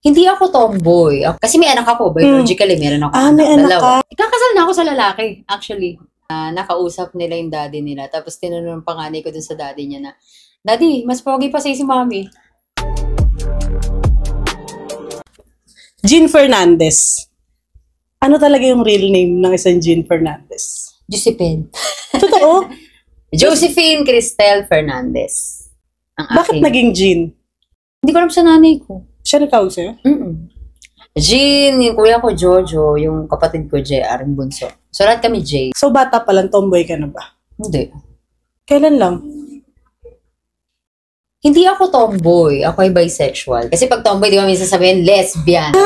Hindi ako tomboy. Kasi may anak ako. Biologically, meron ako may anak dalawa. ka. Ikakasal na ako sa lalaki, actually. Nakausap nila yung daddy nila. Tapos tinanong ng panganay ko dun sa daddy niya na, Daddy, mas pogi pa sa'yo si Mommy. Jean Fernandez. Ano talaga yung real name ng isang Jean Fernandez? Josephine. Totoo? Josephine Cristel Fernandez. Bakit naging Jean? Hindi ko alam sa nanay ko. Siya nagtawag sa'yo? Jean, yung kuya ko Jojo, yung kapatid ko JR, yung bunso. So lahat kami J. So bata pa lang, tomboy ka na ba? Hindi. Kailan lang? Hindi ako tomboy. Ako ay bisexual. Kasi pag tomboy, di ba minsan sabihin, lesbian.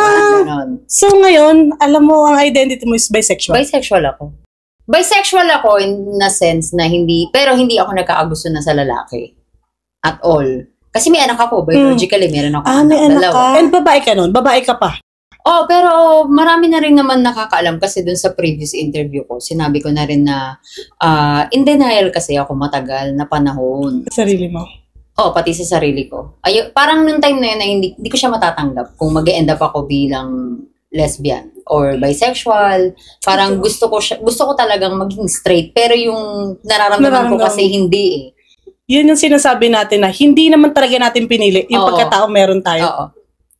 So ngayon, alam mo ang identity mo is bisexual? Bisexual ako. Bisexual ako in a sense na hindi, pero hindi ako nagkakagusto na sa lalaki. At all. Kasi may anak ako. Biologically, meron ako may anak dalawa. ka. And babae ka nun? Babae ka pa? Oh, pero marami na rin naman nakakaalam kasi dun sa previous interview ko, sinabi ko na rin na in denial kasi ako matagal na panahon. Sarili mo? Oh, pati sa sarili ko. Parang nung time na yun na hindi ko siya matatanggap kung mag-e-end up ako bilang lesbian or bisexual. Parang gusto ko talagang maging straight. Pero yung nararamdaman ko kasi hindi eh. Yun yung sinasabi natin na hindi naman talaga natin pinili yung pagkatao meron tayo. Oo.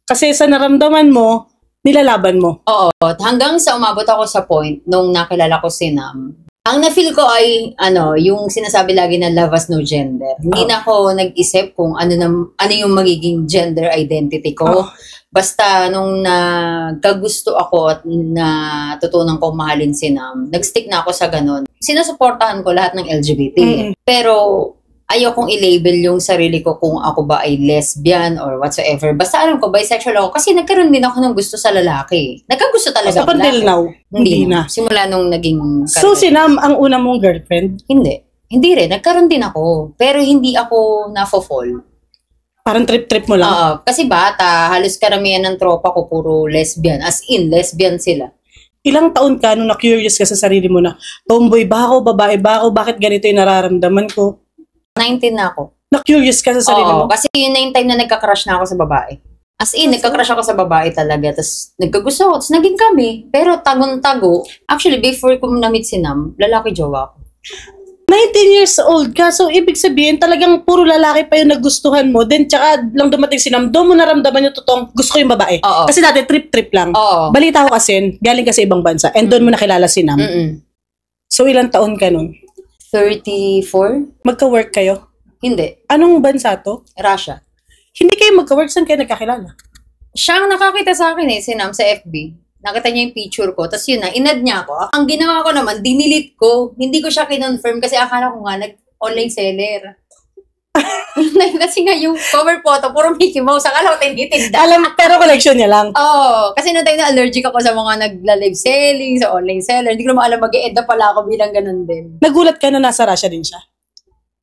Kasi sa naramdaman mo, nilalaban mo. Oo. Hanggang sa umabot ako sa point nung nakilala ko si Nam, ang na-feel ko ay, yung sinasabi lagi na love has no gender. Hindi na ako nag-isip kung ano yung magiging gender identity ko. Basta nung nagkagusto ako at natutunan ko mahalin si Nam, nag-stick na ako sa ganun. Sinusuportahan ko lahat ng LGBT. Pero ayokong i-label yung sarili ko kung ako ba ay lesbian or whatsoever. Basta alam ko, bisexual ako kasi nagkaroon din ako ng gusto sa lalaki. Nagkagusto talaga ako lalaki. Now, hindi na. Simula nung naging... So, si Nam ang una mong girlfriend? Hindi. Hindi rin. Nagkaroon din ako. Pero hindi ako na-fall. Parang trip-trip mo lang? Kasi bata, halos karamihan ng tropa ko puro lesbian. As in, lesbian sila. Ilang taon ka nung na-curious ka sa sarili mo na, tomboy ba ako, babae ba ako, bakit ganito yung nararamdaman ko? 19 na ako. Na-curious ka sa sarili mo? Kasi yun na yung time na nagka-crush na ako sa babae. As in, nagka-crush ako sa babae talaga. Tapos nagkagusto ako. Tapos naging kami. Pero tagong-tago. Actually, before ko na-meet si Nam, lalaki jowa ako. 19 years old ka. So, ibig sabihin, talagang puro lalaki pa yung nagustuhan mo. Then, tsaka lang dumating si Nam, doon mo naramdaman yung totoong gusto ko yung babae. Kasi dati, trip-trip lang. Balita ko kasi, galing ka sa ibang bansa. And doon mo nakilala si Nam. So, ilang taon ka nun? 34? Magka-work kayo? Hindi. Anong bansa to? Russia. Hindi kayo magka-work? Saan kayo nagkakilala? Siya ang nakakita sa akin si Nam sa FB. Nakita niya yung picture ko. Tapos yun na, inad niya ako. Ang ginawa ko naman, dinilit ko. Hindi ko siya kinonfirm kasi akala ko nga nag-online seller. Kasi nga yung cover photo, puro Mickey Mouse. Akala ko tinitinda. Pero collection niya lang. Kasi noong time na allergic ako sa mga nagla-live selling, sa online seller. Hindi ko naman alam mag-e-end up pala ako bilang ganun din. Nagulat ka na nasa Russia din siya?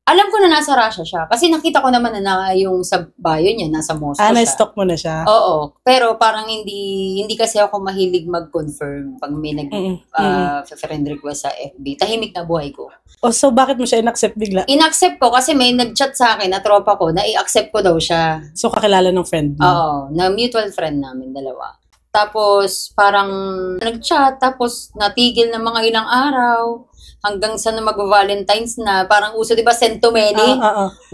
Alam ko na nasa Russia siya. Kasi nakita ko naman na yung sa bio niya, nasa Moscow siya. Na-stalk mo na siya? Oo. Pero parang hindi kasi ako mahilig mag-confirm pag may friend request sa FB. Tahimik na buhay ko. So bakit mo siya in-accept bigla? In-accept ko kasi may nag-chat sa akin na tropa ko na i-accept ko daw siya. So kakilala ng friend mo? Oo. Na mutual friend namin, dalawa. Tapos parang nag-chat, tapos natigil ng mga ilang araw. Hanggang sa mag-Valentine's na, parang uso, di ba, send to many?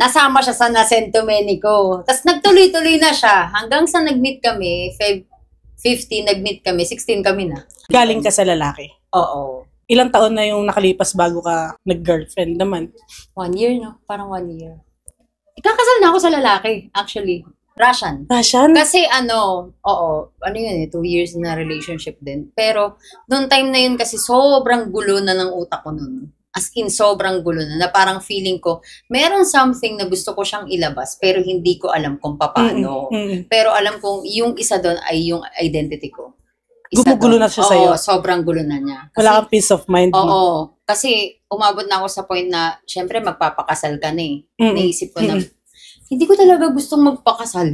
Nasama siya sa na-send to many ko. Tapos nagtuloy-tuloy na siya. Hanggang sa nag-meet kami, 15, nag-meet kami, 16 kami na. Galing ka sa lalaki? Oo. Ilang taon na yung nakalipas bago ka nag-girlfriend naman? 1 year, no? Parang 1 year. Ikakasal na ako sa lalaki, actually. Russian. Kasi yun 2 years na relationship din. Pero, noong time na yun kasi sobrang gulo na ng utak ko nun. As in, sobrang gulo na parang feeling ko, meron something na gusto ko siyang ilabas, pero hindi ko alam kung paano. Pero alam kong yung isa doon ay yung identity ko. Gumugulo na siya sa'yo? Sobrang gulo na niya. Kasi, wala kang peace of mind mo? Oo. Kasi, umabot na ako sa point na, syempre, magpapakasal ka na eh. Naisip ko na, hindi ko talaga gustong magpakasal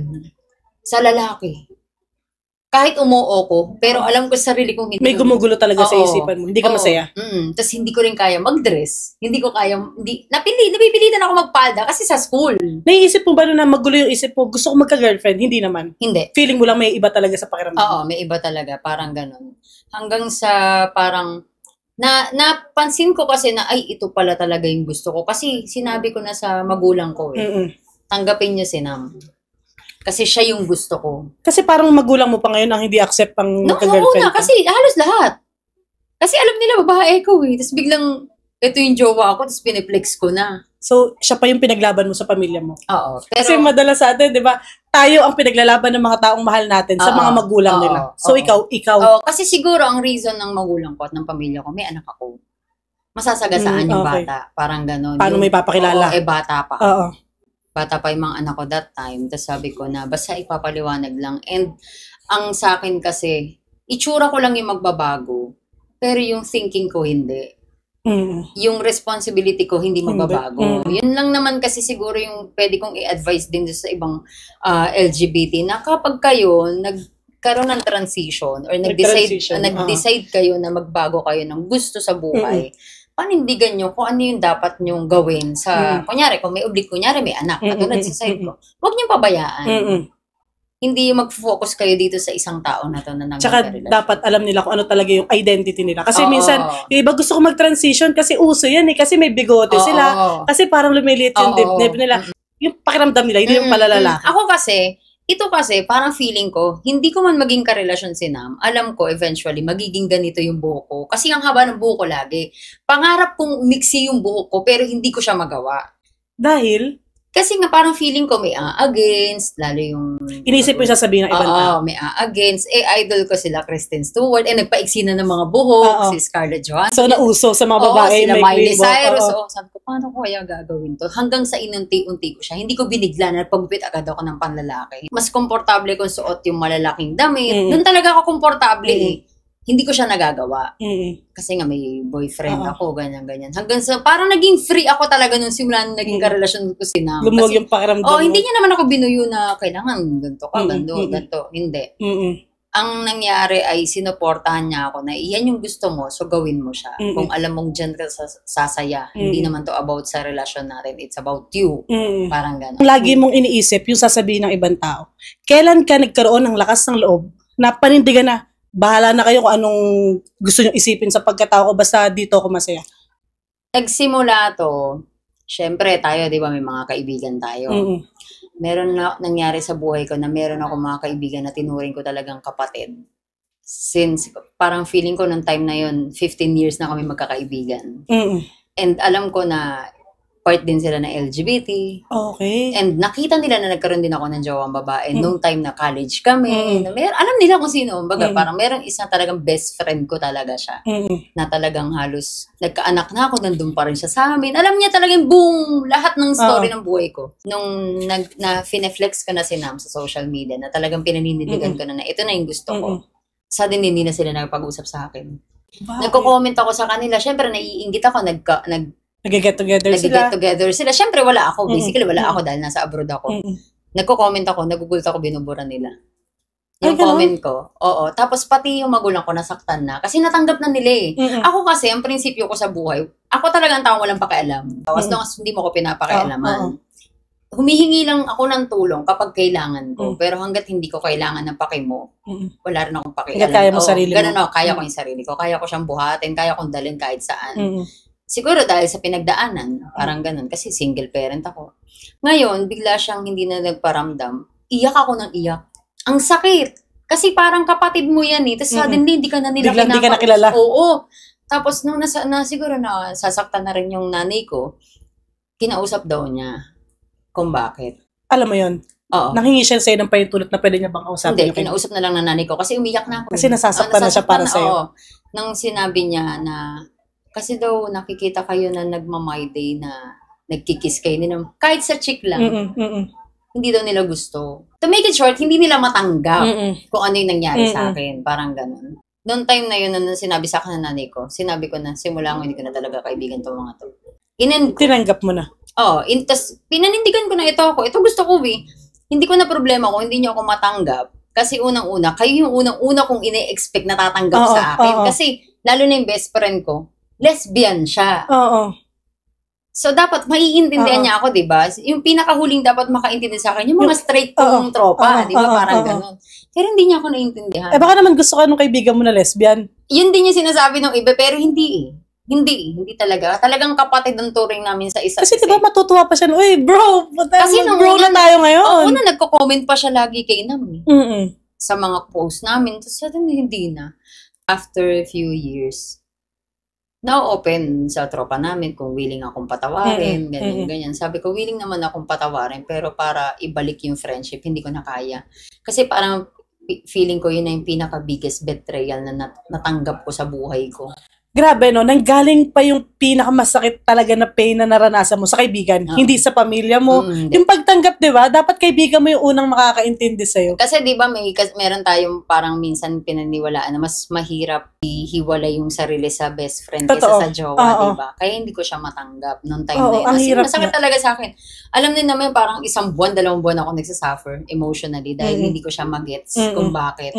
sa lalaki. kahit umuo ko, pero alam ko sa sarili kong hindi. May gumugulo talaga sa isipan mo. Hindi ka masaya. Tapos hindi ko rin kaya mag-dress. Hindi ko kaya, napipilitan ako magpalda kasi sa school. Naiisip mo ba na magulo yung isip mo, gusto ko magka-girlfriend? Hindi naman. Hindi. Feeling mo lang may iba talaga sa pakiramdam. Oo, may iba talaga. Parang ganun. Hanggang sa parang, napansin ko kasi na, ay, ito pala talaga yung gusto ko. Kasi sinabi ko na sa magulang ko tanggapin niyo si Nam. Kasi siya yung gusto ko. Kasi parang magulang mo pa ngayon ang hindi accept pang magka-girlfriend ka? Kasi halos lahat. Kasi alam nila babae ko Tapos biglang, ito yung jowa ko, tapos piniplex ko na. So, siya pa yung pinaglaban mo sa pamilya mo? Oo. Pero, kasi madalas sa atin, di ba, tayo ang pinaglalaban ng mga taong mahal natin sa mga magulang nila. So, ikaw. Kasi siguro ang reason ng magulang ko at ng pamilya ko, may anak ako. Masasagasaan yung bata. Parang gano'n. Paano may papakilala? Bata pa. Oo. Bata pa yung mga anak ko that time. Tapos sabi ko na, basta ipapaliwanag lang. And ang sa akin kasi, itsura ko lang yung magbabago. Pero yung thinking ko, hindi. Yung responsibility ko, hindi magbabago. Yun lang naman kasi siguro yung pwede kong i-advise din sa ibang LGBT na kapag kayo nagkaroon ng transition or nag-decide kayo na magbago kayo ng gusto sa buhay, panindigan nyo kung ano yung dapat nyong gawin sa, kunyari, kung may may anak, katulad sa side ko, huwag nyo pabayaan. Hindi yung mag-focus kayo dito sa isang tao na to na tsaka dapat alam nila kung ano talaga yung identity nila. Kasi minsan, yung iba gusto ko mag-transition kasi uso yan kasi may bigote sila. Kasi parang lumiliit yung dibdib nila. Yung pakiramdam nila, hindi yung palalala. Ako kasi, ito kasi, parang feeling ko, hindi ko man maging karelasyon si Nam, alam ko eventually, magiging ganito yung buhok ko. Kasi ang haba ng buhok ko lagi. Pangarap kong mixi yung buhok ko, pero hindi ko siya magawa. Dahil? Kasi nga parang feeling ko may against, lalo yung... Inisip mo yung sasabihin ng ibang tao. May against. Idol ko sila Kristen Stewart. Nagpaiksi na ng mga buhok. Si Scarlett Johansson. So, nauso sa mga babae. Sila Miley Cyrus. Sabi ko, paano ko kaya gagawin to? Hanggang sa inunti-unti ko siya. Hindi ko binigla na pagupit agad ako ng panlalaki. Mas komportable kung suot yung malalaking damit. Doon talaga ako komportable Hindi ko siya nagagawa. Kasi nga may boyfriend ako, ganyan-ganyan. Hanggang sa, parang naging free ako talaga nung simula naging karelasyon ko si Nam. Lumuwag yung pakiramdam mo. Hindi niya naman ako binuyo na kailangan ganito ka, ganito. Hindi. Ang nangyari ay sinuportahan niya ako na iyan yung gusto mo, so gawin mo siya. Kung alam mong dyan ka sasaya, hindi naman to about sa relasyon natin, it's about you. Parang gano'n. Lagi mong iniisip yung sasabihin ng ibang tao. Kailan ka nagkaroon ng lakas ng loob na panindigan na, bahala na kayo kung anong gusto nyo isipin sa pagkatao ko, basta dito ako masaya? Nagsimula to, syempre tayo, di ba, may mga kaibigan tayo. Meron na nangyari sa buhay ko na meron ako mga kaibigan na tinuring ko talagang kapatid. Since, parang feeling ko nung time na yun, 15 years na kami magkakaibigan. And alam ko na part din sila na LGBT. Okay. And nakita nila na nagkaroon din ako ng jowang babae nung time na college kami. Na alam nila kung sino. Baga, parang merong isa talagang best friend ko talaga siya. Na talagang halos nagkaanak na ako, nandun pa rin siya sa amin. Alam niya talagang buong lahat ng story ng buhay ko. Nung fineflex ko na si Nam sa social media, na talagang pinanindigan ko na ito na yung gusto ko. Suddenly, hindi na sila nagpag-usap sa akin. Nagko-comment ako sa kanila. Siyempre, naiinggit ako. Nag-get together sila. Siyempre, wala ako. Basically, wala ako dahil nasa abroad ako. Nagko-comment ako, nagugult ako, binubura nila. Yung comment ko. Oo. Tapos, pati yung magulang ko, nasaktan na. Kasi natanggap na nila Ako kasi, ang prinsipyo ko sa buhay, ako talaga ang taong walang pakialam. As long as hindi mo ko pinapakialaman. Humihingi lang ako ng tulong kapag kailangan ko. Pero hanggat hindi ko kailangan ng paki mo, wala rin akong pakialam. Kaya mo sarili mo. Ganun, kaya ko yung sarili ko. Kaya ko siyang buhatin. Kaya kong dalhin kahit saan. Siguro dahil sa pinagdaanan, parang ganun, kasi single parent ako. Ngayon, bigla siyang hindi na nagparamdam. Iyak ako ng iyak. Ang sakit. Kasi parang kapatid mo yan Tapos suddenly, hindi ka na nila biglang hindi ka nakilala. Oo. Tapos nung siguro na sasaktan na rin yung nanay ko, kinausap daw niya kung bakit. Alam mo yun? Oo. Nanghingi siya sa'yo ng pahintulot na pwede niya bang kausapin? Hindi, kinausap na lang ng nanay ko kasi umiyak na ako. Kasi nasasaktan na siya para sa'yo. Oo. Nang sinabi niya na kasi daw nakikita kayo na nagma-my day na nagkikiss kayo. Kahit sa chick lang. Hindi daw nila gusto. To make it short, hindi nila matanggap kung ano yung nangyari sa akin. Parang ganun. Noong time na yun, nung sinabi sa akin ng nanay ko, sinabi ko na, simula ko hindi ko na talaga kaibigan itong mga to. Tinanggap mo na? Oo. Tapos, pinanindigan ko na ito gusto ko Hindi ko na problema kung hindi niyo ako matanggap. Kasi unang-una, kayo yung unang-una kong ine-expect na tatanggap sa akin. Kasi, lalo na yung best friend ko, lesbian siya. So, dapat maiintindihan niya ako, diba? Yung pinakahuling dapat makaintindi sa akin, yung mga straight kong tropa, diba? Parang ganun. Pero hindi niya ako naiintindihan. Eh, baka naman gusto ka nung kaibigan mo na lesbian. Yun din yung sinasabi ng iba, pero hindi eh. Hindi talaga. Talagang kapatid ang turing namin sa isa't isa. Kasi diba matutuwa pa siya, uy bro, kasi bro na tayo ngayon. Una, nagko-comment pa siya lagi kay Nam sa mga post namin. Tapos suddenly, hindi na. After a few years, now open sa tropa namin kung willing akong patawarin, ganyan. Sabi ko, willing naman akong patawarin, pero para ibalik yung friendship, hindi ko na kaya. Kasi parang feeling ko yun na yung pinaka-biggest betrayal na natanggap ko sa buhay ko. Grabe, no? Nanggaling pa yung pinakamasakit talaga na pain na naranasan mo sa kaibigan, hindi sa pamilya mo. Yung pagtanggap, di ba? Dapat kaibigan mo yung unang makakaintindi sa'yo. Kasi di ba meron tayong parang minsan pinaniwalaan na mas mahirap ihiwalay yung sarili sa best friend kaysa sa jowa, di ba? Kaya hindi ko siya matanggap noong time na yun. Masakit talaga sa akin. Alam din naman parang 1 buwan, 2 buwan ako nagsasuffer emotionally dahil hindi ko siya magets kung bakit.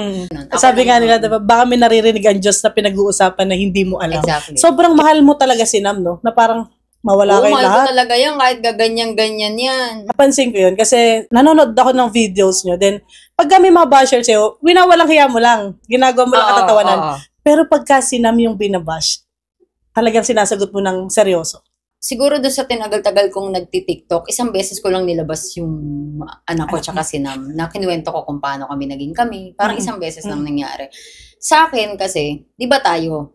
Sabi nga nila, diba, baka may naririnig ang Diyos na pinag-uusapan na hindi mo alam. Exactly. Sobrang mahal mo talaga si Nam, no? Na parang mawala kayo lahat. Oo, mahal ko talaga yan, kahit gaganyan-ganyan yan. Napansin ko yun kasi nanonood ako ng videos nyo. Then, pag kami mga basher sa'yo, winawalang hiya mo lang. Ginagawa mo lang katatawanan. Pero pagka si Nam yung binabash, talagang sinasagot mo ng seryoso. Siguro doon sa tinagal-tagal kong nagti-TikTok, 1 beses ko lang nilabas yung anak ko tsaka si Nam, na kinuwento ko kung paano kami naging kami. Parang 1 beses lang nangyari. Sa akin kasi, di ba tayo,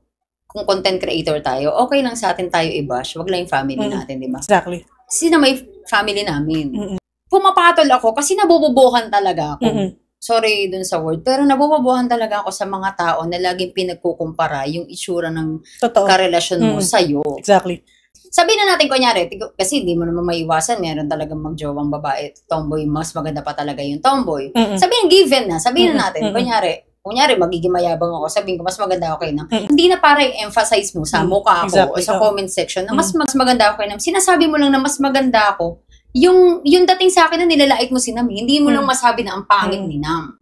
kung content creator tayo, okay lang sa atin tayo i-bash, wag lang yung family natin, di ba? Exactly. Kasi na may family namin. Pumapatol ako kasi nabububuhan talaga ako. Sorry dun sa word, pero nabububuhan talaga ako sa mga tao na laging pinagkukumpara yung itsura ng karelasyon mo sa'yo. Exactly. Sabihin na natin, kunyari, kasi hindi mo naman maiwasan, meron talagang magjowang babae, tomboy, mas maganda pa talaga yung tomboy. Sabihin, given na, sabihin na natin, kunyari, magiging mayabang ako, sabihin ko, mas maganda ako kay Nam. Hindi na para i-emphasize mo sa mukha ako o sa comment section na mas maganda ako kay Nam. Sinasabi mo lang na mas maganda ako. Yung dating sa akin na nilalait mo si Nam, hindi mo lang masabi na ang pangit ni Nam.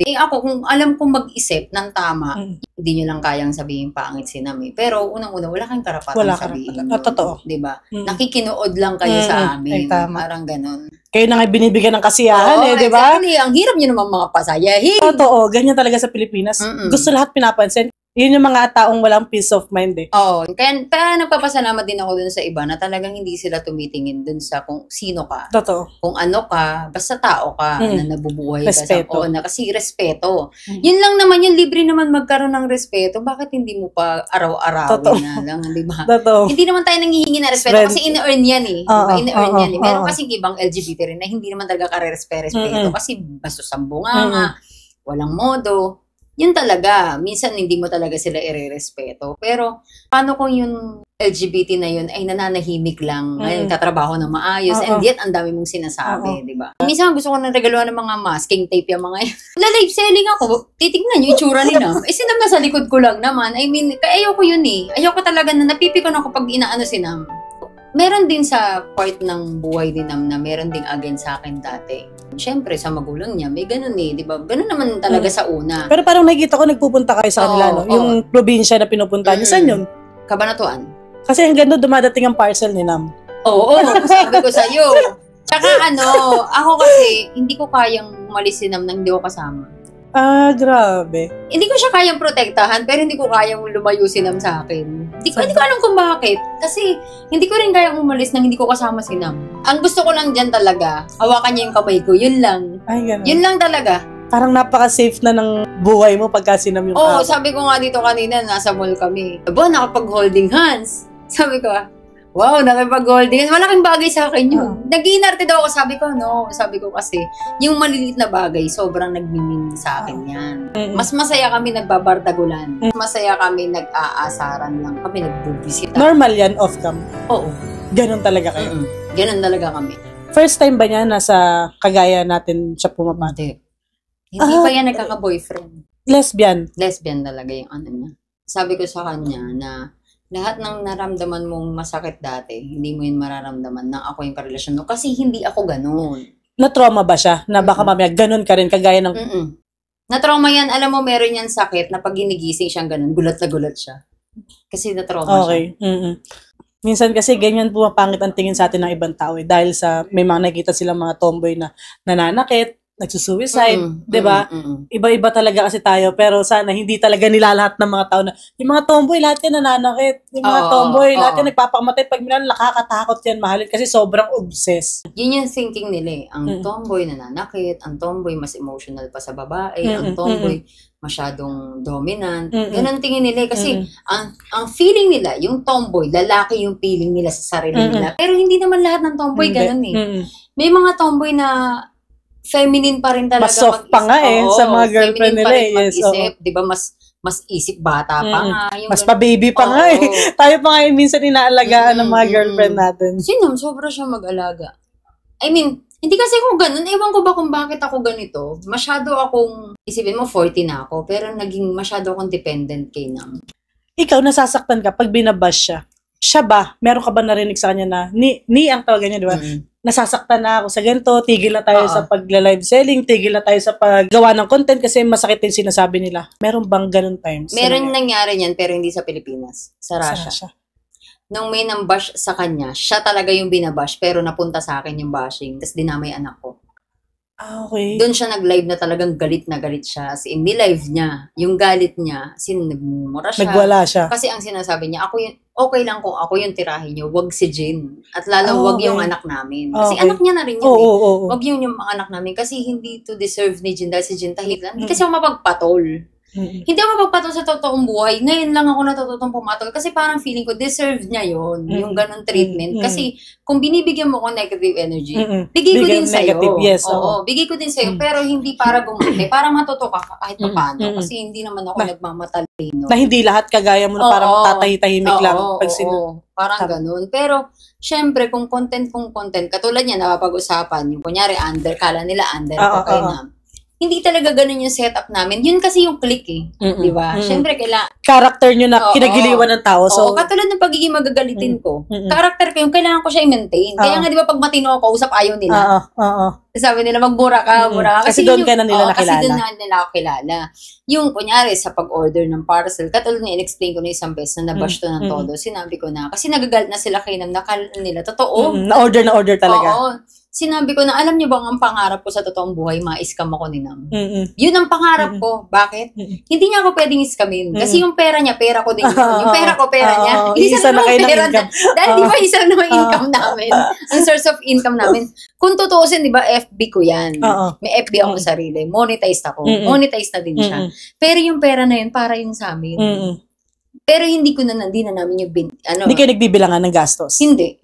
Ako, kung alam kong mag-isip ng tama, hindi nyo lang kayang sabihin pangit si Nam. Pero unang-una, wala kayong karapatan sabihin. Totoo. Diba? Nakikinood lang kayo sa amin. Parang ganun. Kayo na nga binibigyan ng kasiyahan di ba? Exactly. Ang hirap nyo naman mga pasayahin. Totoo. Ganyan talaga sa Pilipinas. Gusto lahat pinapansin. Yun yung mga taong walang peace of mind Oo. Kaya nagpapasalamat din ako dun sa iba na talagang hindi sila tumitingin dun sa kung sino ka. Totoo. Kung ano ka, basta tao ka na nabubuhay ka. Kasi respeto. Yun lang naman, yung libre naman magkaroon ng respeto. Bakit hindi mo pa araw-arawin na lang, di ba? Totoo. Hindi naman tayo nanghihingi na respeto kasi in-earn yan in-earn yan. Meron kasing ibang LGBT rin na hindi naman talaga kare-respeto kasi bastos ang bunganga, walang modo. Yun talaga, minsan hindi mo talaga sila irerespeto. Pero, paano kung yung LGBT na yun ay nananahimik lang, ngayon tatrabaho na maayos, and yet ang dami mong sinasabi, di ba? Minsan gusto ko nang regaluhan ng mga masking tape yung mga yun. Live selling ako, titignan yung itsura ni Nam. Sinam na sa likod ko lang naman. I mean, ayoko yun ayoko talaga na napipikon ako pag inaano si Nam. Meron din sa part ng buhay din Nam na meron ding against sa akin dati. Siyempre, sa magulang niya, may ganun di ba? Ganun naman talaga sa una. Pero parang nakikita ko, nagpupunta kayo sa kanila, no? Yung probinsya na pinupunta niyo, saan yun? Cabanatuan. Kasi hanggang doon dumadating ang parcel ni Nam. Oo, sabi ko sa'yo. Tsaka ako kasi, hindi ko kayang umalis si Nam nang hindi ko kasama. Grabe. Hindi ko siya kayang protektahan, pero hindi ko kayang lumayo si Nam sa akin. Hindi ko alam kung bakit. Kasi, hindi ko rin kayang umalis nang hindi ko kasama si Nam. Ang gusto ko lang dyan talaga, hawakan niya yung kamay ko. Yun lang. Ay, ganun. Yun lang talaga. Parang napaka-safe na ng buhay mo pagka sinam yung sabi ko nga dito kanina, nasa mall kami. Nakapag-holding hands. Sabi ko, wow, nakipag-holding hands. Malaking bagay sa akin yun. Nag-iinarte daw ako. Sabi ko kasi, yung maliliit na bagay, sobrang nagminin sa akin yan. Mas masaya kami nagbabardagulan. Mas masaya kami nag-aasaran lang. Kami nagbubisita. Normal yan, off-cam? Oo. Ganon talaga kayo? Ganon talaga kami. First time ba niya nasa kagaya natin siya pumapati? Hindi pa yan nagkaka-boyfriend. Lesbian? Lesbian talaga yung niya. Sabi ko sa kanya na lahat ng naramdaman mong masakit dati, hindi mo yun mararamdaman na ako yung karelasyon mo. Kasi hindi ako ganun. Na-trauma ba siya? Na baka mamaya ganun ka rin, kagaya ng Na-trauma yan, alam mo, meron yan sakit na pag ginigising siyang ganun, gulat na gulat siya. Kasi na-trauma siya. Okay. Minsan kasi ganyan pumapangit ang tingin sa atin ng ibang tao dahil sa may mga nakita silang mga tomboy na nananakit, nagsusuicide, 'di ba? Iba-iba talaga kasi tayo pero sana hindi talaga nila lahat ng mga tao na yung mga tomboy lahat yan nananakit, yung mga tomboy lahat yan nagpapakamatay pag minsan nakakatakot yan mahalin kasi sobrang obsessed. Yun yung thinking nila eh. Ang tomboy nananakit, ang tomboy mas emotional pa sa babae, ang tomboy masyadong dominant. Ganun tingin nila kasi ang feeling nila, yung tomboy, lalaki yung feeling nila sa sarili nila. Pero hindi naman lahat ng tomboy ganun eh. May mga tomboy na feminine pa rin talaga. Mas soft pa nga sa mga girlfriend nila eh. Mag-isip, di ba mas isip bata pa nga. Mas pa-baby pa nga eh. Tayo pa nga minsan inaalagaan ng mga girlfriend natin. Sinam, sobra siya mag-alaga. I mean, hindi kasi ako ganun. Ewan ko ba kung bakit ako ganito. Masyado akong, isipin mo, 40 na ako. Pero naging masyado akong dependent kay Nam. Ikaw, nasasaktan ka pag binabash siya. Siya ba? Meron ka ba narinig sa kanya na, ni ang tawagan niya, di ba? Nasasaktan na ako sa ganito, tigil na tayo sa pagla-live selling, tigil na tayo sa paggawa ng content kasi masakit yung sinasabi nila. Meron bang ganun times? Meron nangyari niyan pero hindi sa Pilipinas. Sa Russia. Nung may nang-bash sa kanya, siya talaga yung binabash, pero napunta sa akin yung bashing, tapos dinamay anak ko. Okay. Doon siya nag-live na talagang galit na galit siya. As in, live niya, yung galit niya, nagmumura siya. Nagwala siya. Kasi ang sinasabi niya, okay lang kung ako yung tirahin niyo, wag si Jin. At lalo wag yung anak namin. Kasi anak niya na rin yun Wag yun yung mga anak namin. Kasi hindi to deserve ni Jin dahil si Jin tahit lang. Hindi kasi ako mapagpatol. Hindi ako mapagpatol sa totoong buhay. Ngayon lang ako natututong pumatol. Kasi parang feeling ko, deserve niya yun. Yung ganun treatment. Kasi kung binibigyan mo ko negative energy, bigay ko din sa'yo. Yes, bigay ko din sa'yo. Pero hindi para gumante. Para matuto ka kahit paano. Kasi hindi naman ako nagmamatalino. Na hindi lahat kagaya mo na parang tatahitahimik lang. Parang ganun. Pero, syempre, kung content, katulad niya, napapag-usapan, yung kunyari, kala nila under ko kay Nam. Hindi talaga ganun yung setup namin. Yun kasi yung click eh. Di ba? Syempre, character nyo na kinagiliwan ng tao. So, katulad ng pagiging magagalitin ko. Character ko yung kailangan ko siya i-maintain. Kaya nga di ba pag matino ako, usap ayaw nila. Sabi nila, magmura ka. Kasi doon ka na nila nakilala. Kasi doon na nila ako kilala. Yung, kunyari, sa pag-order ng parcel, katulad na in-explain ko na isang beses na nabash to ng todo, sinabi ko na, kasi nagagalit na sila kay Nam, nakala nila, totoo. Na-order talaga. Oo. Sinabi ko na, alam niyo bang ang pangarap ko sa totoong buhay, ma-scam ako ni Nam. Yun ang pangarap ko. Bakit? Hindi niya ako pwedeng iskamin. Kasi yung pera niya, pera ko din yun. Yung pera ko, pera niya. Isa na kayo ng income. Dahil di ba isa na income namin? Ang source of income namin. Kung tutuusin, di ba, FB ko yan. May FB ako sarili. Monetized ako. Monetized na din siya. Pero yung pera na yun, para yun sa amin. Pero hindi na namin yung hindi kayo nagbibilangan ng gastos? Hindi.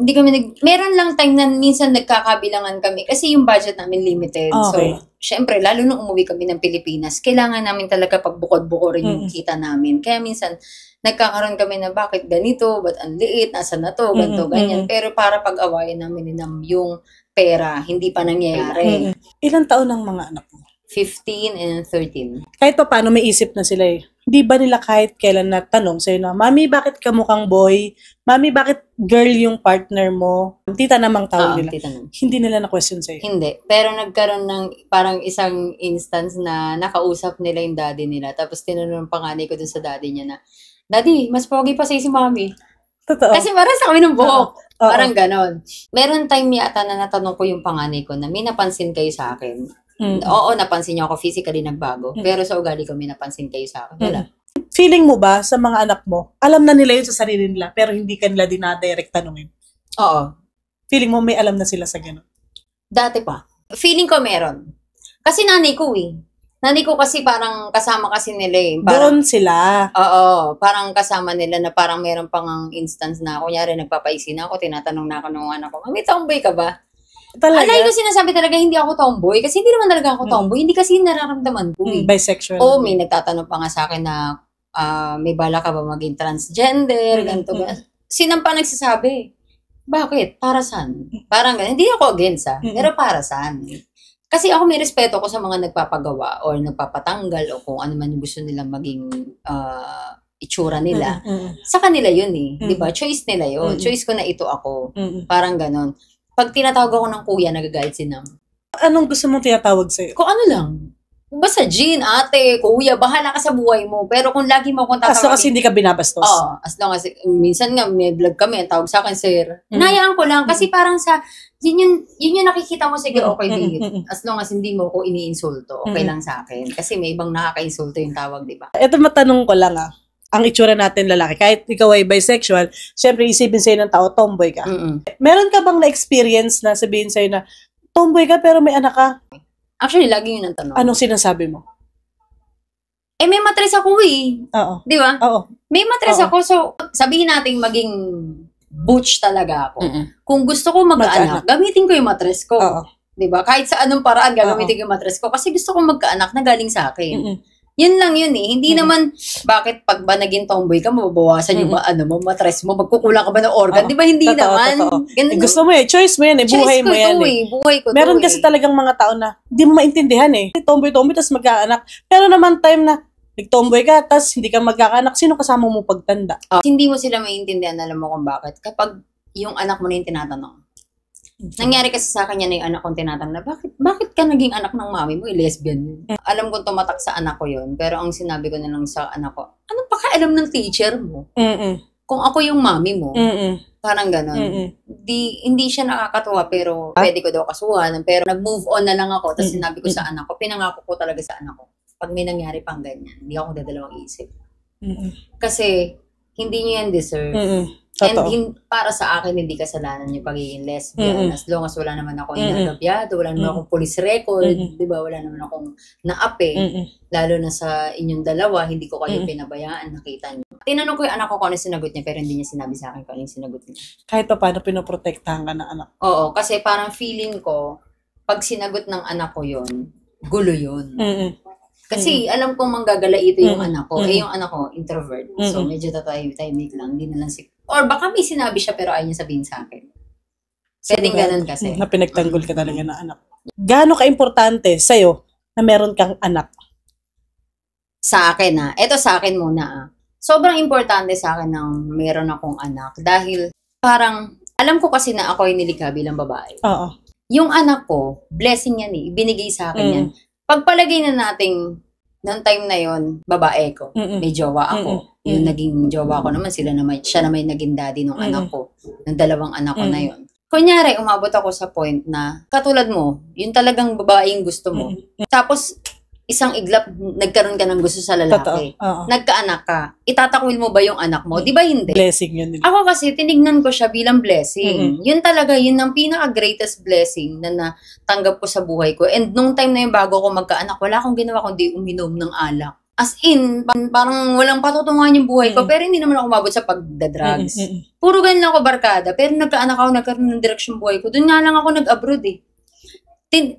Hindi kami meron lang time na minsan nagkakabilangan kami kasi yung budget namin limited. Okay. So, syempre, lalo nung umuwi kami ng Pilipinas, kailangan namin talaga pagbukod-bukorin yung kita namin. Kaya minsan, nagkakaroon kami na bakit ganito, ba't ang liit, nasa na to, ganito, ganyan. Pero para pag-awayan namin yung pera, hindi pa nangyayari. Ilang taon ng mga anak mo? 15 and 13. Kahit pa paano may isip na sila eh. Di ba nila kahit kailan na tanong sa'yo na, Mami, bakit ka mukhang boy? Mami, bakit girl yung partner mo? Tita namang tawag nila. Hindi nila na-question sa'yo? Hindi. Pero nagkaroon ng parang isang instance na nakausap nila yung daddy nila. Tapos tinanong ng panganay ko dun sa daddy niya na, Daddy, mas pogi pa sa'yo si Mami. Totoo. Kasi parang sa kami ng buhok. Parang ganon. Meron time yata na natanong ko yung panganay ko na may napansin kayo sa akin. Oo, napansin niyo ako physically nagbago. Pero sa ugali ko, may napansin kayo sa akin. Wala. Feeling mo ba sa mga anak mo, alam na nila yun sa sarili nila, pero hindi ka nila dinadirect tanungin? Oo. Feeling mo may alam na sila sa gano'n? Dati pa. Feeling ko meron. Kasi nanay ko eh. Nanay ko kasi parang kasama kasi nila eh. Doon sila. Oo. Parang kasama nila na parang meron pang instance na, kunyari nagpapaisi na ako, tinatanong na ako ng anak ko, Mami, tomboy ka ba? Talaga? Alay ko sinasabi talaga hindi ako tomboy kasi hindi naman talaga ako tomboy. Hindi kasi nararamdaman ko eh. Bisexual. Oo, may nagtatanong pa nga sa akin na may bala ka ba maging transgender, ganito ba? Sinang pa nagsasabi? Bakit? Para saan? Parang ganun. Hindi ako against pero para saan? Kasi ako may respeto ko sa mga nagpapagawa or nagpapatanggal o kung ano man yung gusto nilang maging itsura nila. Sa kanila yun eh. Diba? Choice nila yun. Choice ko na ito ako. Parang ganun. Pag tinatawag ako ng kuya, nagagalit si Nam. Anong gusto mong tinatawag sa'yo? Kung ano lang. basta Jean, ate, kuya, bahala ka sa buhay mo. Pero kung lagi mo akong tatawagin. As long as hindi ka binabastos. Oo, as long as, minsan nga, may vlog kami, tawag sa akin, sir. Hinayaan ko lang, kasi parang yun yung nakikita mo, sige, okay, Bit. As long as hindi mo ko iniinsulto, okay lang sa akin. Kasi may ibang nakaka-insulto yung tawag, di ba? Ito matanong ko lang ang itsura natin lalaki, kahit ikaw ay bisexual, syempre isipin sa'yo ng tao, tomboy ka. Meron ka bang na-experience na sabihin sa'yo na, tomboy ka pero may anak ka? Actually, lagi yun ang tanong. Anong sinasabi mo? May matres ako Oo. Di ba? Oo. May matres ako, so sabihin natin maging butch talaga ako. Kung gusto ko mag-anak, gamitin ko yung matres ko. Di ba? Kahit sa anong paraan, gagamitin ko yung matres ko. Kasi gusto ko magkaanak na galing sa akin. Yun lang yun Hindi naman, bakit pag ba naging tomboy ka, mababawasan yung matres mo, magkukulang ka ba ng organ? Di ba? Hindi naman. Gusto mo choice mo yan buhay mo yan buhay ko Meron kasi talagang mga tao na hindi mo maintindihan Tomboy, tapos magkaanak. Pero naman time na nag-tomboy ka, tapos hindi ka magkaanak, sino kasama mo pagtanda? Hindi mo sila maintindihan, alam mo kung bakit. Kapag yung anak mo na yung tinatanong. Nangyari kasi sa akin yan yung anak kong tinatanong na, bakit ka naging anak ng mami mo? Lesbian yun. Alam kong tumatak sa anak ko yun, pero ang sinabi ko na lang sa anak ko, anong pakialam ng teacher mo? Kung ako yung mami mo, parang ganon. Hindi siya nakakatuwa, pero pwede ko daw kasuhan. Pero nag-move on na lang ako, tapos sinabi ko sa anak ko, pinangako ko talaga sa anak ko, pag may nangyari pang ganyan, hindi ako dadalawang isip. Kasi, hindi niyo yan deserve. And para sa akin, hindi kasalanan yung pagiging lesbian. As long as wala naman ako inagabyado, wala naman akong police record, di ba? Wala naman akong naape. Lalo na sa inyong dalawa, hindi ko kayo pinabayaan, nakita niyo. Tinanong ko yung anak ko kung ano sinagot niya, pero hindi niya sinabi sa akin kung ano yung sinagot niya. Kahit pa paano pinoprotektahan ka ng anak? Oo, kasi parang feeling ko, pag sinagot ng anak ko yun, gulo yun. Kasi alam kong manggagalaito yung anak ko. Yung anak ko, introvert. So, medyo tahimik lang. Hindi na lang or baka may sinabi siya pero ayaw niya sabihin sa akin. Pwedeng ganun kasi. Na pinagtanggol ka talaga ng anak. Gaano ka-importante sa'yo na meron kang anak? Sa akin Ito sa akin muna Sobrang importante sa akin nang meron akong anak. Dahil parang, alam ko kasi na ako ay nilikha bilang babae. Oo. Yung anak ko, blessing yan ibinigay sa akin yan. Pagpalagay na nating noong time na yon babae ko, may jowa ako. Yung naging jowa ko naman, siya naman yung naging daddy ng anak ko, ng dalawang anak ko na yon. Kunyari, umabot ako sa point na, katulad mo, yung talagang babaeng gusto mo. Tapos, isang iglap, nagkaroon ka ng gusto sa lalaki. Nagkaanak ka. Itatakwil mo ba yung anak mo? Di ba hindi? Blessing yun. Ako kasi, tinignan ko siya bilang blessing. Yun talaga, yun ang pinaka-greatest blessing na natanggap ko sa buhay ko. And nung time na yung bago ko magkaanak, wala akong ginawa kundi uminom ng alak. As in, parang walang patutunguhan yung buhay ko, pero hindi naman ako umabot sa pagdadrugs. Puro ganun lang ako barkada, pero nagkaanak ako, nagkaroon ng direksyon buhay ko. Doon nga lang ako nag-abroad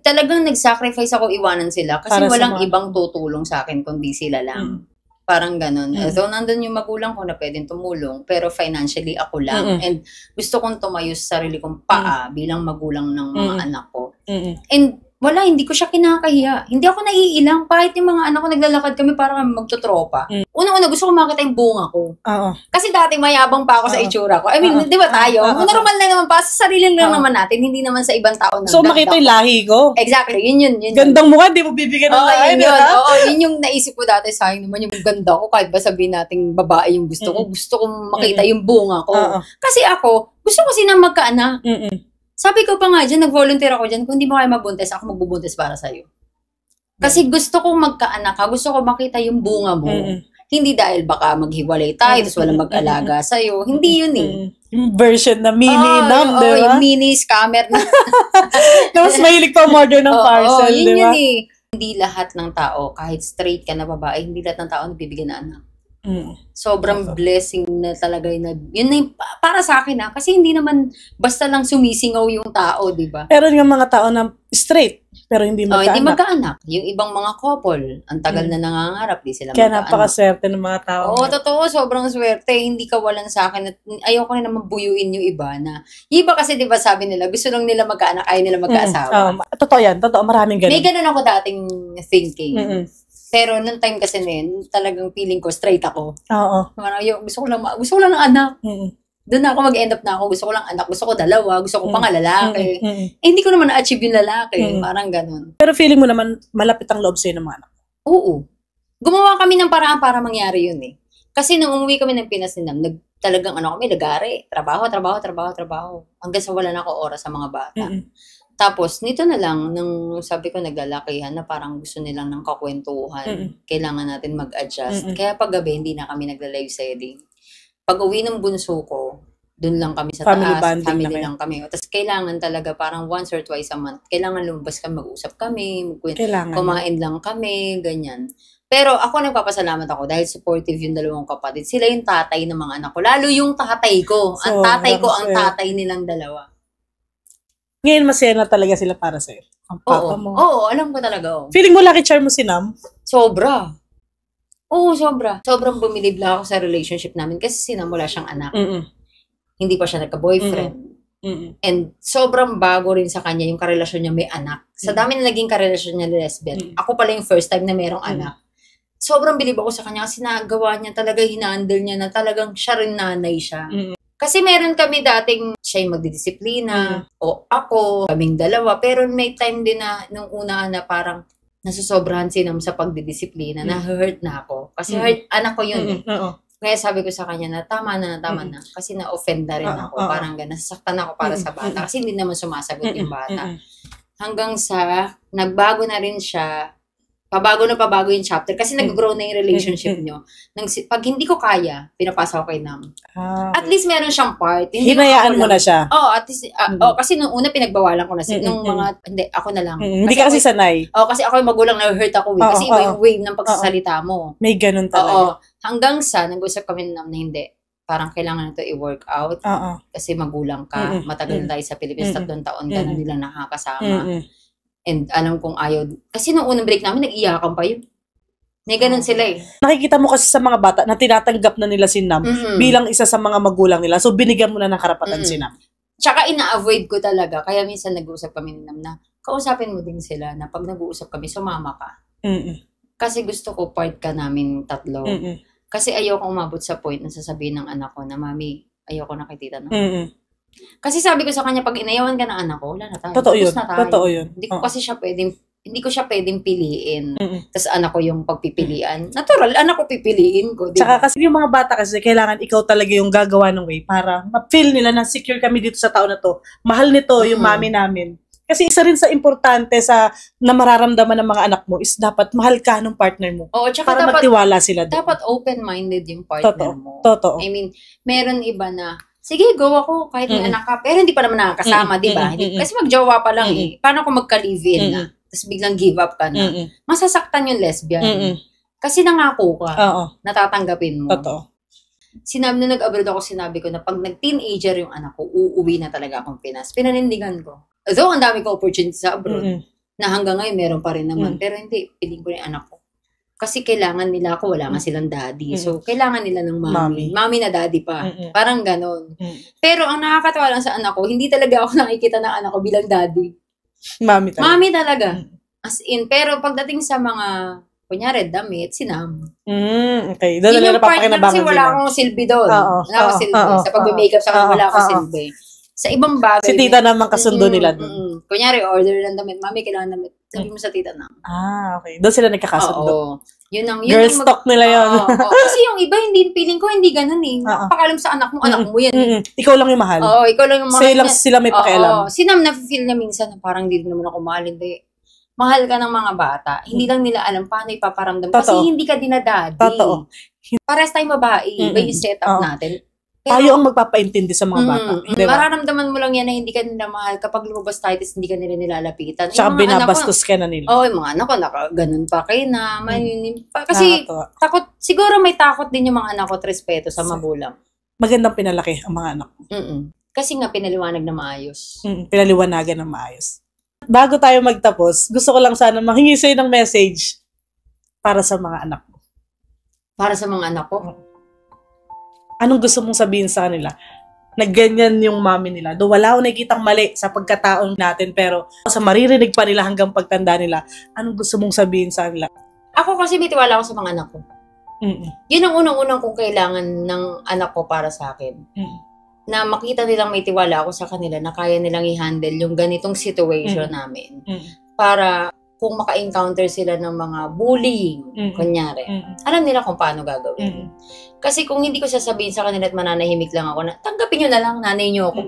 Talagang nag-sacrifice ako iwanan sila kasi para walang ibang tutulong sa akin kundi sila lang. Parang ganun. So, nandun yung magulang ko na pwedeng tumulong, pero financially ako lang. And gusto kong tumayo sa sarili kong paa bilang magulang ng mga anak ko. And wala, hindi ko siya kinakahiya. Hindi ako naiilang. Kahit yung mga anak ko naglalakad kami para kami magtotropa. Una-una, gusto ko makita yung bunga ko. Kasi dati mayabang pa ako sa itsura ko. I mean, di ba tayo? Normal na naman pa. Sa sarili lang naman natin. Hindi naman sa ibang tao. So, makita yung lahi ko. Exactly. Yun. Gandang mukha, di mo bibigyan ng lahi. Oo, yun yung naisip ko dati sa akin naman. Yung ganda ko, kahit ba sabihin nating babae yung gusto ko. Gusto kong makita yung bunga ko. Kasi ako, gusto ko sinang magkaanak. Sabi ko pa nga dyan, nag-volunteer ako dyan, kung hindi mo kayo magbuntis, ako magbubuntis para sa'yo. Kasi gusto kong magkaanak ka, gusto ko makita yung bunga mo. Hindi dahil baka maghiwalay tayo, tapos walang mag-alaga sa'yo. Hindi yun Yung version na mini-nam, di ba? Yung mini-scammer na. Tapos mahilig pa order ng parcel, di ba? Yun Hindi lahat ng tao, kahit straight ka na babae, hindi lahat ng tao nagbibigyan na anak. Sobrang blessing na talaga yun na yung, para sa akin kasi hindi naman basta lang sumisingaw yung tao, di ba? Pero yung mga tao na straight pero hindi magkaanak. Hindi magkaanak. Yung ibang mga couple, ang tagal na nangangarap, di sila kaya magkaanak. Kaya napakaswerte ng mga tao. Oo, totoo, sobrang swerte. Hindi kawalan sa akin at ayoko na naman buyuin yung iba na, yung iba kasi di ba sabi nila, gusto lang nila magkaanak, ayaw nila magkaasawa. Totoo yan, totoo, maraming ganun. May ganun ako dating thinking. Pero nung time kasi talagang feeling ko straight ako. Oo. Gusto ko lang ng anak. Doon na ako mag-end up na ako. Gusto ko lang anak, gusto ko dalawa, gusto ko pa nga lalaki. Hindi ko naman na-achieve yung lalaki. Parang ganun. Pero feeling mo naman, malapit ang loob sa'yo ng mga anak? Oo. Gumawa kami ng paraan para mangyari yun eh. Kasi nung umuwi kami ng Pinas ni Nam, talagang kami, lagari. Trabaho. Hanggang sa wala na ako oras sa mga bata. Tapos, nito na lang, nung sabi ko naglalakihan na parang gusto nilang ng kakwentuhan. Kailangan natin mag-adjust. Kaya pag gabi, hindi na kami nagla-live selling. Pag uwi ng bunso ko, doon lang kami sa taas, family lang kami. Tapos kailangan talaga parang once or twice a month, kailangan lumabas kami, mag-usap kami, kumain lang kami, ganyan. Pero ako nagpapasalamat ako dahil supportive yung dalawang kapatid. Sila yung tatay ng mga anak ko. Lalo yung tatay ko. Ang tatay ko, ang tatay nilang dalawa. Ngayon masaya na talaga sila para sa'yo. Ang papa mo. Oo, alam ko talaga. Feeling mo lucky charm mo si Nam? Sobra. Oo, sobra. Sobrang bumilib lang ako sa relationship namin kasi sinamula siyang anak. Hindi pa siya nagka-boyfriend. And sobrang bago rin sa kanya yung karelasyon niya may anak. Sa dami na naging karelasyon niya lesbian, ako pala yung first time na mayroong anak. Sobrang bilib ako sa kanya kasi nagawa niya talaga, hinandle niya na talagang siya rin nanay siya. Kasi meron kami dating siya yung magdidisiplina o ako, kaming dalawa. Pero may time din na nung una na parang nasusobrahan si Nam sa pagdidisiplina, na-hurt na ako. Kasi hurt, anak ko yun eh. Kaya sabi ko sa kanya na tama na. Kasi na-offend na rin ako. Parang gano'n. Nasasaktan ako para sa bata. Kasi hindi naman sumasagot yung bata. Hanggang sa nagbago na rin siya. Pabago yung chapter. Kasi nag-grow na yung relationship nyo. Pag hindi ko kaya, pinapasa ko kay Nam. At least meron siyang part. Hinayaan mo na siya. At least, kasi nung una pinagbawalan ko na nung mga, hindi, ako na lang. Hindi ka kasi sanay. Kasi ako yung magulang na hurt ako. Kasi iba yung way ng pagsasalita mo. May ganun talaga. Hanggang sa, nag-usap kami na hindi. Parang kailangan na ito i-work out. Kasi magulang ka. Matagal na tayo sa Pilipinas. 3 taon ka na nilang nakakasama. And alam kong ayaw. Kasi nung unang break namin, nag-iyakan pa yun. May ganun sila eh. Nakikita mo kasi sa mga bata na tinatanggap na nila si Nam bilang isa sa mga magulang nila. So, binigyan mo na ng karapatan si Nam. Tsaka ina-avoid ko talaga. Kaya minsan nag-uusap kami ni Nam na kausapin mo din sila na pag nag-uusap kami, sumama ka. Kasi gusto ko part ka namin 3. Kasi ayoko umabot sa point na sasabihin ng anak ko na, Mami, ayoko nakitita na. Kasi sabi ko sa kanya, pag inayawan ka ng anak ko, wala na tayo. Totoo yun. Hindi ko siya pwedeng piliin. Tapos anak ko yung pagpipilian. Natural, anak ko pipiliin ko. Diba? Tsaka kasi yung mga bata kasi, kailangan ikaw talaga yung gagawa ng way para ma-feel nila na secure kami dito sa tao na to. Mahal nito yung mami namin. Kasi isa rin sa importante na mararamdaman ng mga anak mo is dapat mahal ka ng partner mo. Oo, tsaka para magtiwala sila doon. Dapat open-minded yung partner mo. Totoo. I mean, meron iba na, sige, go ako kahit may anak ka. Pero hindi pa naman nakakasama, di ba? Kasi magjowa pa lang eh. Paano kung magka-live-in na? Tapos biglang give up ka na. Masasaktan yung lesbian. Kasi nangako ka. Natatanggapin mo. Totoo. Nung nag-abroad ako, sinabi ko na pag nag-teenager yung anak ko, uuwi na talaga akong Pinas. Pinanindigan ko. Although, ang dami ko opportunity sa abroad. Na hanggang ngayon, meron pa rin naman. Pero hindi, piling ko yung anak ko. Kasi kailangan nila ako, wala nga silang daddy. So, kailangan nila ng mami. Mami na daddy pa. Parang ganon. Pero ang nakakatawa lang sa anak ko, hindi talaga ako nakikita ng anak ko bilang daddy. Mami talaga. Mami talaga. As in, pero pagdating sa mga, kunyari, damit, sinam. Okay. Doon na napapakinabangan kasi wala akong silbi doon. Wala akong silbi. Sa pag-makeup sa wala akong silbi. Sa ibang bagay. Si tita naman kasundo nila doon. Kunyari, order ng damit. Mami, kailangan damit. Sabi mo sa tita na. Okay. Doon sila nagkakasundo. Oo. Yun Girl stock nila yun. Kasi yung iba, feeling ko hindi ganun eh. Pakalam sa anak mo yan. Ikaw lang yung mahal. Oo, ikaw lang yung mahal. Sa'yo lang sila may pakialam. Sinam na feel na minsan na parang hindi naman ako mahal. Hindi. Mahal ka ng mga bata. Hindi lang nila alam paano ipaparamdam. Kasi hindi ka dinadadi. Totoo. Pares tayong babae. Iba yung setup natin. Pero, tayo ang magpapaintindi sa mga bata. Diba? Mararamdaman mo lang yan na hindi ka nila mahal kapag lumabas tayo tapos hindi ka nila nilalapitan. Tsaka binabastos ka na nila. Yung mga anak ko, ganun pa kayo na. Kasi takot, siguro may takot din yung mga anak ko at respeto sa magulang. Magandang pinalaki ang mga anak ko. Kasi nga pinaliwanag na maayos. Pinaliwanagan na maayos. Bago tayo magtapos, gusto ko lang sana manghingi sa'yo ng message para sa mga anak ko. Para sa mga anak ko? Anong gusto mong sabihin sa kanila? Nagganyan yung mami nila. Do wala akong nakikitang mali sa pagkataon natin, pero sa maririnig pa nila hanggang pagtanda nila, anong gusto mong sabihin sa kanila? Ako kasi may tiwala ako sa mga anak ko. Yun ang unang-unang kong kailangan ng anak ko para sa akin. na makita nilang may tiwala ako sa kanila na kaya nilang i-handle yung ganitong situation namin. Para kung maka-encounter sila ng mga bullying, kunyari, alam nila kung paano gagawin. Kasi kung hindi ko sasabihin sa kanila at mananahimik lang ako na, tanggapin nyo na lang, nanay nyo ako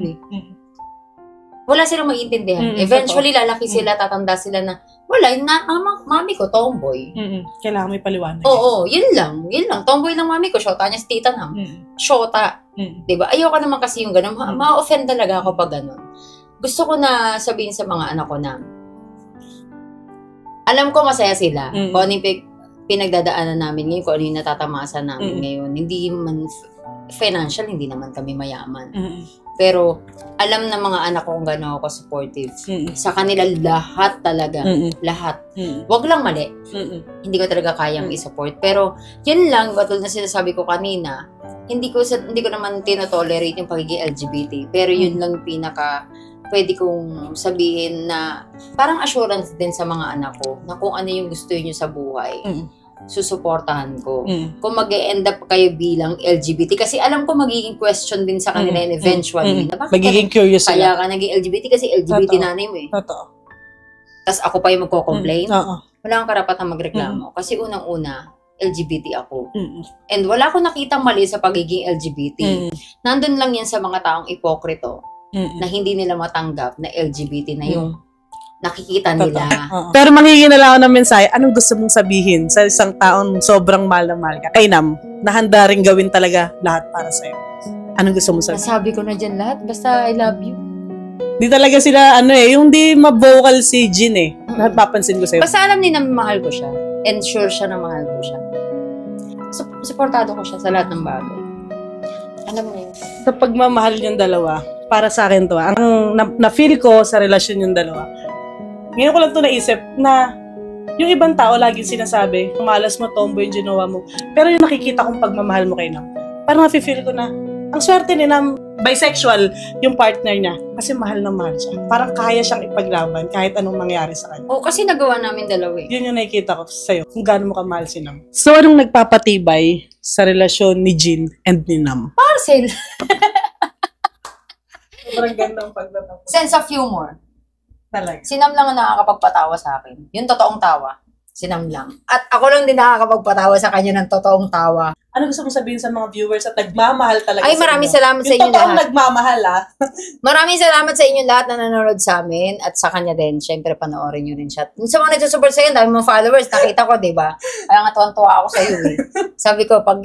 wala silang maiintindihan. Eventually, lalaki sila, tatanda sila na, wala, mami ko, tomboy. Kailangan may paliwanag. Oo, yun lang. Tomboy lang mami ko, shota niya si tita nam. Shota. Diba? Ayoko naman kasi yung gano'n. Ma-offend talaga ako pag gano'n. Gusto ko na sabihin sa mga anak ko na, alam ko masaya sila. Kung ano yung pinagdadaanan namin ngayon, kung ano yung natatamasa namin ngayon. Hindi man financial, hindi naman kami mayaman. Pero, alam ng mga anak ko kung gano'n ako supportive. Sa kanila, lahat talaga. Lahat. Wag lang mali. Hindi ko talaga kayang i-support. Pero, yun lang, batol na sinasabi ko kanina, hindi ko naman tinotolerate yung pagiging LGBT. Pero, yun lang pinaka pwede kong sabihin na parang assurance din sa mga anak ko na kung ano yung gusto nyo sa buhay. Susuportahan ko. Kung mag-e-end up kayo bilang LGBT, kasi alam ko magiging question din sa kanila and eventually. Na magiging curious sila. Kaya ka naging LGBT kasi LGBT nanay mo eh. Totoo. Tapos ako pa yung magko-complain. Wala akong karapatang magreklamo. Kasi unang-una, LGBT ako. And wala akong nakitang mali sa pagiging LGBT. Nandun lang yan sa mga taong ipokrito na hindi nila matanggap na LGBT na yung nakikita nila. Pero manghihingin na lang ako ng mensahe, anong gusto mong sabihin sa isang taong sobrang mahal na mahal ka? Kay Nam, na handa rin gawin talaga lahat para sa'yo. Anong gusto mong sabihin? Nasabi ko na dyan lahat, basta I love you. Di talaga sila, yung di ma-vocal si Jean eh. Napapansin ko sa'yo. Basta alam nila mahal ko siya. And sure siya na mahal ko siya. Supportado ko siya sa lahat ng bagay. Alam mo yun. Sa pagmamahal yung dalawa, para sa akin to, ang na-feel ko sa relasyon yung dalawa, ngayon ko lang ito naisip na yung ibang tao laging sinasabi, malas mo, tomboy yung ginawa mo. Pero yung nakikita kong pagmamahal mo kay Nam, parang nafe-feel ko na, ang swerte ni Nam, bisexual yung partner niya. Kasi mahal na mahal siya. Parang kaya siyang ipaglaban kahit anong mangyari sa kanya. Kasi nagawa namin dalawa eh. Yun yung nakikita ko sa'yo, kung gaano mo kamahal si Nam. So, anong nagpapatibay sa relasyon ni Jean and ni Nam? Parcel. Sobrang gandang pagtatapos. Sense of humor. Talaga. Si Nam lang ang nakakapagpatawa sa akin. Yung totoong tawa. Si Nam lang. At ako lang din nakakapagpatawa sa kanya ng totoong tawa. Ano gusto mong sabihin sa mga viewers at nagmamahal talaga sa inyo? Ay, maraming salamat sa inyo lahat. Yung totoong nagmamahal Maraming salamat sa inyo lahat na nanonood sa amin at sa kanya din. Siyempre, panoorin nyo rin siya. Sa mga nagsusupport sa inyo, dami mga followers. Nakita ko, diba? Kaya nga tuwan-tuwa ako sa iyo eh. Sabi ko, pag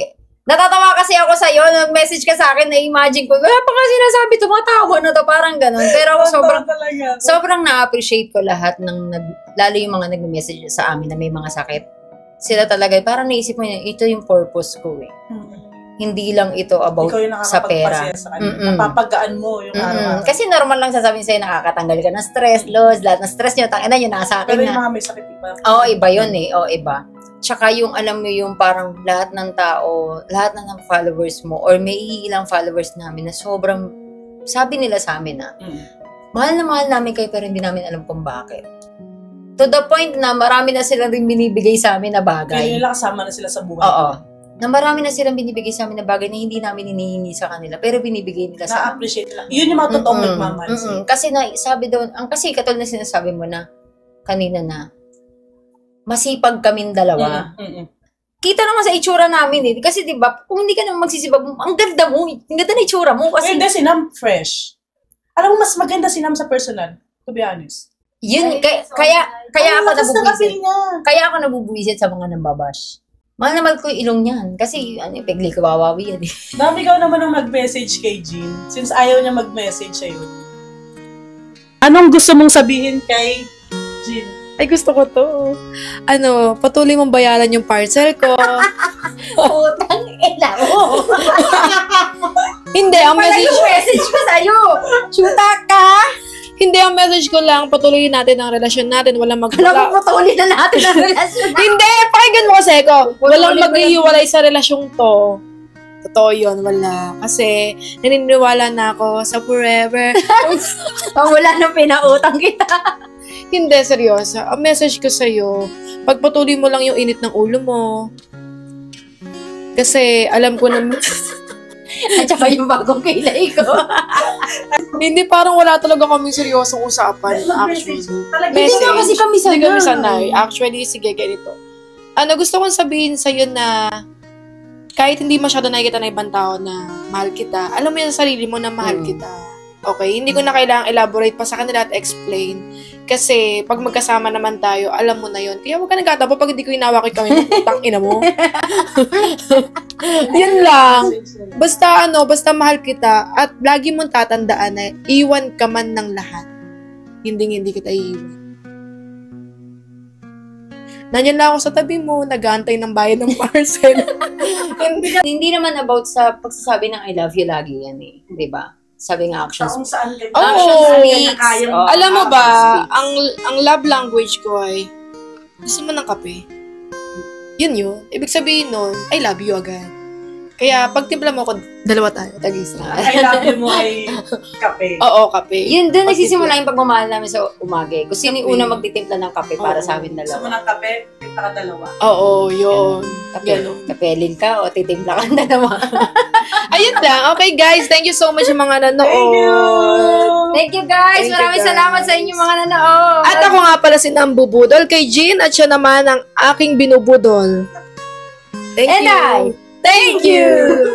natatawa kasi ako sa iyo, nag-message ka sa akin, na-imagine ko, wala pa kasi sinasabi, tumatawa na to, parang ganun. Pero ako sobrang na-appreciate ko lahat ng, lalo yung mga nag-message sa amin na may mga sakit. Sila talaga, parang naisip mo yun, ito yung purpose ko eh. Hindi lang ito about sa pera. Napapagaan mo yung araw-araw. Kasi normal lang sasabihin sa'yo, nakakatanggal ka ng stress, loss, lahat ng stress nyo, tangina yun, nasa akin na. Pero yung mga may sakit iba. Oo, iba yun eh. Oo, iba. Tsaka yung alam mo yung parang lahat ng tao, lahat ng followers mo, or may ilang followers namin na sobrang, sabi nila sa amin na, mahal na mahal namin kayo pero hindi namin alam kung bakit. To the point na marami na sila rin binibigay sa amin na bagay. Kaya nila kasama na sila sa buhay. Oo. Na marami na silang binibigay sa amin na bagay na hindi namin hinihingi sa kanila, pero binibigay nila sa amin. Na-appreciate nila. Yun yung mga totoong nagmamahal. Kasi na, sabi doon, kasi katulad na sinasabi mo na, kanina na, masipag kaming dalawa. Kita naman sa itsura namin eh. Kasi diba, kung hindi ka naman magsisibag, ang ganda mo. Ang ganda na itsura mo. Kasi hindi, si Nam fresh. Alam mo, mas maganda si Nam sa personal. To be honest. Yun, kaya ako nabubuisit. Kaya ako nabubuisit sa mga nambabash. Mahal na mahal ko yung ilong niyan. Kasi, pegli ko wawawi yan eh. Dami ikaw naman ang mag-message kay Jean. Since ayaw niya mag-message sa'yo. Anong gusto mong sabihin kay Jean? Ay, gusto ko to. Patuloy mong bayaran yung parcel ko. Utang ina mo. Hindi, ang message ko sa'yo. Chuta ka. Hindi, ang message ko lang, patuloy natin ang relasyon natin. Walang Alam mo, patuloy na natin ang relasyon natin. Hindi, pakinggan mo kasi ko. Walang maghihiwalay sa relasyong to. Totoo yun, wala. Kasi, naniniwala na ako sa forever. Wala nang pinautang kita. Hindi, seryoso. Ang message ko sa'yo, pagpatuloy mo lang yung init ng ulo mo. Kasi, alam ko naman, At saka yung bagong kilay ko. Hindi, parang wala talaga kaming seryosong usapan. Actually. Hindi nga kasi kami sanay. Hindi kami sanay. Actually, sige, ganito. Gusto kong sabihin sa'yo na kahit hindi masyado nakikita ng ibang tao na mahal kita, alam mo yung sarili mo na mahal kita. Okay? Hindi ko na kailangang elaborate pa sa kanila at explain. Kasi, pag magkasama naman tayo, alam mo na yon. Kaya huwag ka nagkatapo pag hindi ko inawaki kami, putang ina mo. Yan lang. Basta mahal kita at lagi mong tatandaan na iwan ka man ng lahat. Hindi kita iiwan. Nandiyan lang ako sa tabi mo, nag-aantay ng bayad ng parcel. Hindi naman about sa pagsasabi ng I love you lagi yan eh. Diba? Sabi nga actions. Actions speaks. Alam mo ba, ang love language ko ay gusto mo ng kape? Yun. Ibig sabihin nun, I love you agad. Kaya pag timpla mo ako, dalawa tayo, tag-isa. I love you mo ay kape. Oo, kape. Yun, doon nagsisimula yung pagmamahal namin sa umaga. Kung sino yung unang magtitimpla ng kape para sa amin dalawa. Gusto mo ng kape, timpla ka dalawa. Oo, yun. Kapelin ka o titimpla ka dalawa. Ayun lang. Okay, guys. Thank you so much yung mga nanood. Thank you, guys. Maraming salamat sa inyo mga nanood. At ako nga pala si Nambubudol kay Jean at siya naman ang aking binubudol. Thank you. Thank you!